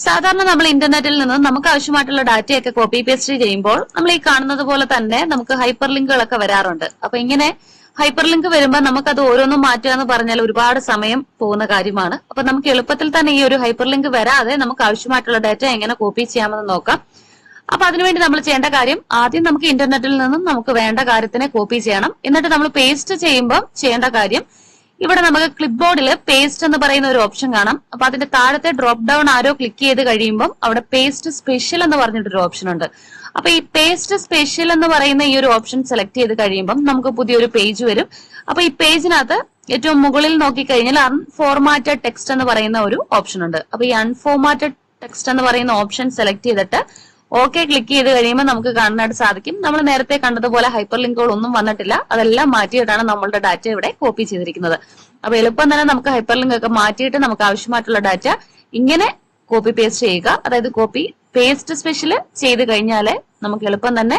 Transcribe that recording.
സാധാരണ നമ്മൾ ഇന്റർനെറ്റിൽ നിന്ന് നമുക്ക് ആവശ്യമായിട്ടുള്ള ഡാറ്റയൊക്കെ കോപ്പി പേസ്റ്റ് ചെയ്യുമ്പോൾ നമ്മൾ ഈ കാണുന്നത് പോലെ തന്നെ നമുക്ക് ഹൈപ്പർ ലിങ്കുകളൊക്കെ വരാറുണ്ട്. അപ്പൊ ഇങ്ങനെ ഹൈപ്പർ ലിങ്ക് വരുമ്പോൾ നമുക്കത് ഓരോന്നും മാറ്റുക എന്ന് പറഞ്ഞാൽ ഒരുപാട് സമയം പോകുന്ന കാര്യമാണ്. അപ്പൊ നമുക്ക് എളുപ്പത്തിൽ തന്നെ ഈ ഒരു ഹൈപ്പർ ലിങ്ക് വരാതെ നമുക്ക് ആവശ്യമായിട്ടുള്ള ഡാറ്റ എങ്ങനെ കോപ്പി ചെയ്യാമെന്ന് നോക്കാം. അപ്പൊ അതിനുവേണ്ടി നമ്മൾ ചെയ്യേണ്ട കാര്യം, ആദ്യം നമുക്ക് ഇന്റർനെറ്റിൽ നിന്നും നമുക്ക് വേണ്ട കാര്യത്തിനെ കോപ്പി ചെയ്യണം. എന്നിട്ട് നമ്മൾ പേസ്റ്റ് ചെയ്യുമ്പോൾ ചെയ്യേണ്ട കാര്യം, ഇവിടെ നമുക്ക് ക്ലിപ്പ് ബോർഡിൽ പേസ്റ്റ് എന്ന് പറയുന്ന ഒരു ഓപ്ഷൻ കാണാം. അപ്പൊ അതിന്റെ താഴത്തെ ഡ്രോപ്പ് ഡൗൺ ആരോ ക്ലിക്ക് ചെയ്ത് കഴിയുമ്പോൾ അവിടെ പേസ്റ്റ് സ്പെഷ്യൽ എന്ന് പറഞ്ഞിട്ടൊരു ഓപ്ഷൻ ഉണ്ട്. അപ്പൊ ഈ പേസ്റ്റ് സ്പെഷ്യൽ എന്ന് പറയുന്ന ഈ ഒരു ഓപ്ഷൻ സെലക്ട് ചെയ്ത് കഴിയുമ്പോൾ നമുക്ക് പുതിയൊരു പേജ് വരും. അപ്പൊ ഈ പേജിനകത്ത് ഏറ്റവും മുകളിൽ നോക്കിക്കഴിഞ്ഞാൽ അൺഫോർമാറ്റഡ് ടെക്സ്റ്റ് എന്ന് പറയുന്ന ഒരു ഓപ്ഷൻ ഉണ്ട്. അപ്പൊ ഈ അൺഫോർമാറ്റഡ് ടെക്സ്റ്റ് എന്ന് പറയുന്ന ഓപ്ഷൻ സെലക്ട് ചെയ്തിട്ട് ഓക്കെ ക്ലിക്ക് ചെയ്ത് കഴിയുമ്പോൾ നമുക്ക് കാണാനായിട്ട് സാധിക്കും നമ്മൾ നേരത്തെ കണ്ടതുപോലെ ഹൈപ്പർ ലിങ്കുകൾ ഒന്നും വന്നിട്ടില്ല. അതെല്ലാം മാറ്റിയിട്ടാണ് നമ്മളുടെ ഡാറ്റ ഇവിടെ കോപ്പി ചെയ്തിരിക്കുന്നത്. അപ്പൊ എളുപ്പം തന്നെ നമുക്ക് ഹൈപ്പർ ലിങ്ക് ഒക്കെ മാറ്റിയിട്ട് നമുക്ക് ആവശ്യമായിട്ടുള്ള ഡാറ്റ ഇങ്ങനെ കോപ്പി പേസ്റ്റ് ചെയ്യുക. അതായത് കോപ്പി പേസ്റ്റ് സ്പെഷ്യൽ ചെയ്ത് കഴിഞ്ഞാൽ നമുക്ക് എളുപ്പം തന്നെ